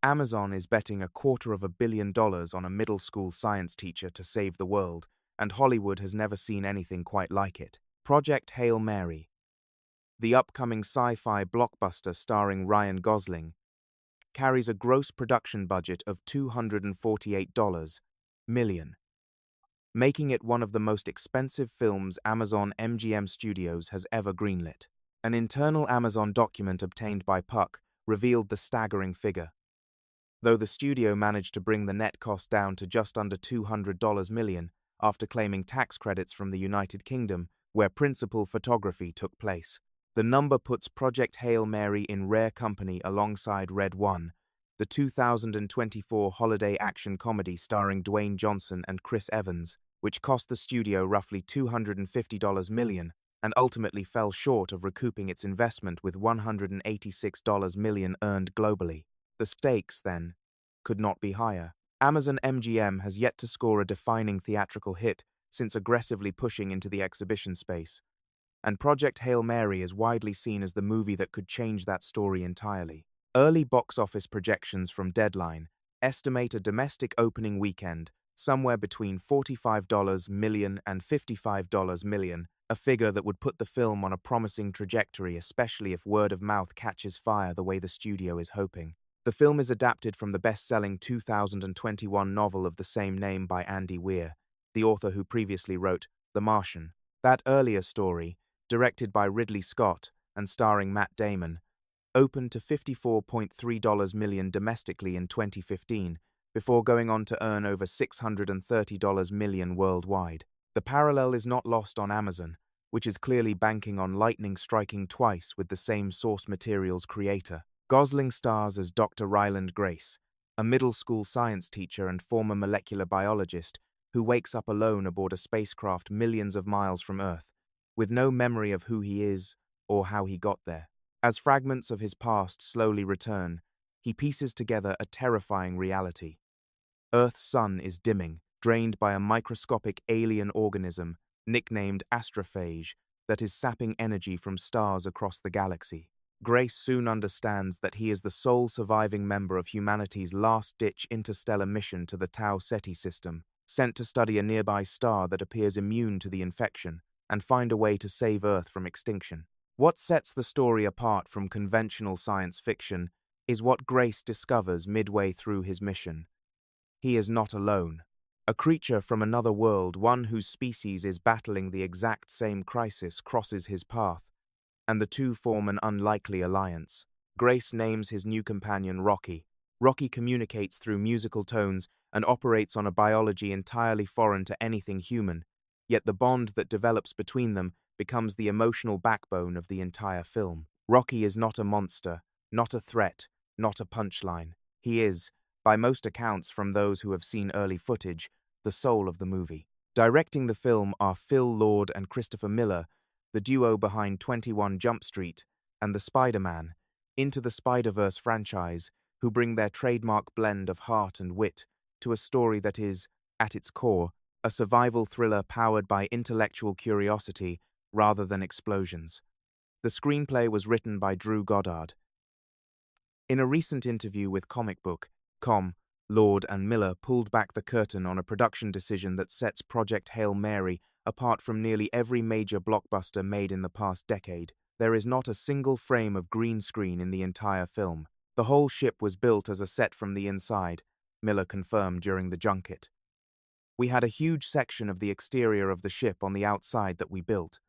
Amazon is betting $250 million on a middle school science teacher to save the world, and Hollywood has never seen anything quite like it. Project Hail Mary, the upcoming sci-fi blockbuster starring Ryan Gosling, carries a gross production budget of $248 million, making it one of the most expensive films Amazon MGM Studios has ever greenlit. An internal Amazon document obtained by Puck revealed the staggering figure. Though the studio managed to bring the net cost down to just under $200 million after claiming tax credits from the United Kingdom, where principal photography took place. The number puts Project Hail Mary in rare company alongside Red One, the 2024 holiday action comedy starring Dwayne Johnson and Chris Evans, which cost the studio roughly $250 million and ultimately fell short of recouping its investment with $186 million earned globally. The stakes, then, could not be higher. Amazon MGM has yet to score a defining theatrical hit since aggressively pushing into the exhibition space, and Project Hail Mary is widely seen as the movie that could change that story entirely. Early box office projections from Deadline estimate a domestic opening weekend somewhere between $45 million and $55 million, a figure that would put the film on a promising trajectory, especially if word of mouth catches fire the way the studio is hoping. The film is adapted from the best-selling 2021 novel of the same name by Andy Weir, the author who previously wrote The Martian. That earlier story, directed by Ridley Scott and starring Matt Damon, opened to $54.3 million domestically in 2015, before going on to earn over $630 million worldwide. The parallel is not lost on Amazon, which is clearly banking on lightning striking twice with the same source material's creator. Gosling stars as Dr. Ryland Grace, a middle school science teacher and former molecular biologist who wakes up alone aboard a spacecraft millions of miles from Earth, with no memory of who he is or how he got there. As fragments of his past slowly return, he pieces together a terrifying reality. Earth's sun is dimming, drained by a microscopic alien organism, nicknamed astrophage, that is sapping energy from stars across the galaxy. Grace soon understands that he is the sole surviving member of humanity's last-ditch interstellar mission to the Tau Ceti system, sent to study a nearby star that appears immune to the infection and find a way to save Earth from extinction. What sets the story apart from conventional science fiction is what Grace discovers midway through his mission. He is not alone. A creature from another world, one whose species is battling the exact same crisis, crosses his path, and the two form an unlikely alliance. Grace names his new companion Rocky. Rocky communicates through musical tones and operates on a biology entirely foreign to anything human, yet the bond that develops between them becomes the emotional backbone of the entire film. Rocky is not a monster, not a threat, not a punchline. He is, by most accounts from those who have seen early footage, the soul of the movie. Directing the film are Phil Lord and Christopher Miller, the duo behind 21 Jump Street and the Spider-Man, Into the Spider-Verse franchise, who bring their trademark blend of heart and wit to a story that is, at its core, a survival thriller powered by intellectual curiosity rather than explosions. The screenplay was written by Drew Goddard. In a recent interview with comicbook.com, Lord and Miller pulled back the curtain on a production decision that sets Project Hail Mary apart from nearly every major blockbuster made in the past decade. There is not a single frame of green screen in the entire film. The whole ship was built as a set from the inside, Miller confirmed during the junket. We had a huge section of the exterior of the ship on the outside that we built.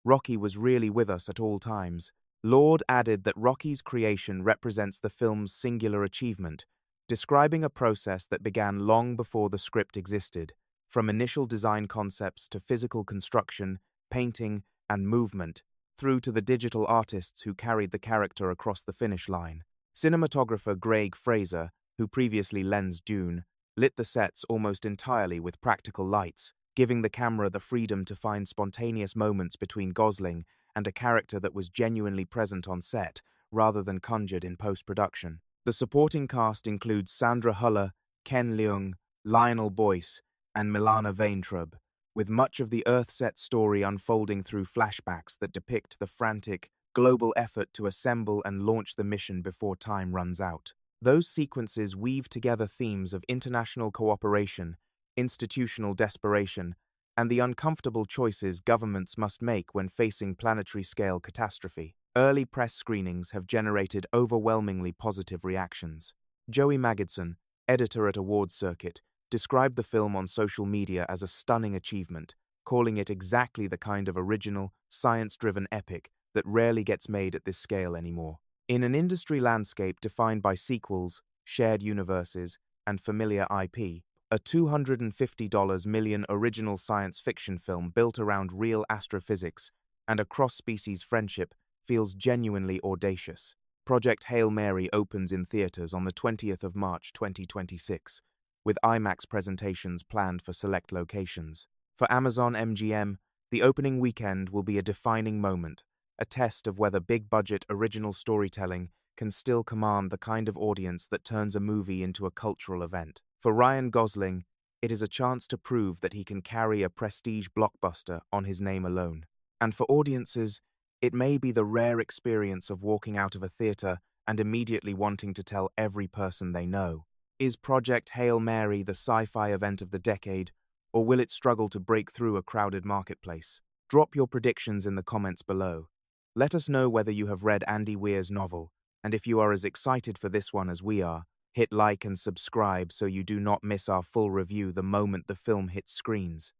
Rocky was really with us at all times. Lord added that Rocky's creation represents the film's singular achievement, describing a process that began long before the script existed, from initial design concepts to physical construction, painting, and movement, through to the digital artists who carried the character across the finish line. Cinematographer Greg Fraser, who previously lensed Dune, lit the sets almost entirely with practical lights, giving the camera the freedom to find spontaneous moments between Gosling and a character that was genuinely present on set, rather than conjured in post-production. The supporting cast includes Sandra Huller, Ken Leung, Lionel Boyce, and Milana Vaintrub, with much of the Earth-set story unfolding through flashbacks that depict the frantic, global effort to assemble and launch the mission before time runs out. Those sequences weave together themes of international cooperation, institutional desperation, and the uncomfortable choices governments must make when facing planetary-scale catastrophe. Early press screenings have generated overwhelmingly positive reactions. Joey Magidson, editor at Awards Circuit, described the film on social media as a stunning achievement, calling it exactly the kind of original, science-driven epic that rarely gets made at this scale anymore. In an industry landscape defined by sequels, shared universes, and familiar IP, a $250 million original science fiction film built around real astrophysics and a cross-species friendship feels genuinely audacious. Project Hail Mary opens in theaters on the 20th of March 2026, with IMAX presentations planned for select locations. For Amazon MGM, the opening weekend will be a defining moment, a test of whether big-budget original storytelling can still command the kind of audience that turns a movie into a cultural event. For Ryan Gosling, it is a chance to prove that he can carry a prestige blockbuster on his name alone. And for audiences, it may be the rare experience of walking out of a theater and immediately wanting to tell every person they know. Is Project Hail Mary the sci-fi event of the decade, or will it struggle to break through a crowded marketplace? Drop your predictions in the comments below. Let us know whether you have read Andy Weir's novel, and if you are as excited for this one as we are, hit like and subscribe so you do not miss our full review the moment the film hits screens.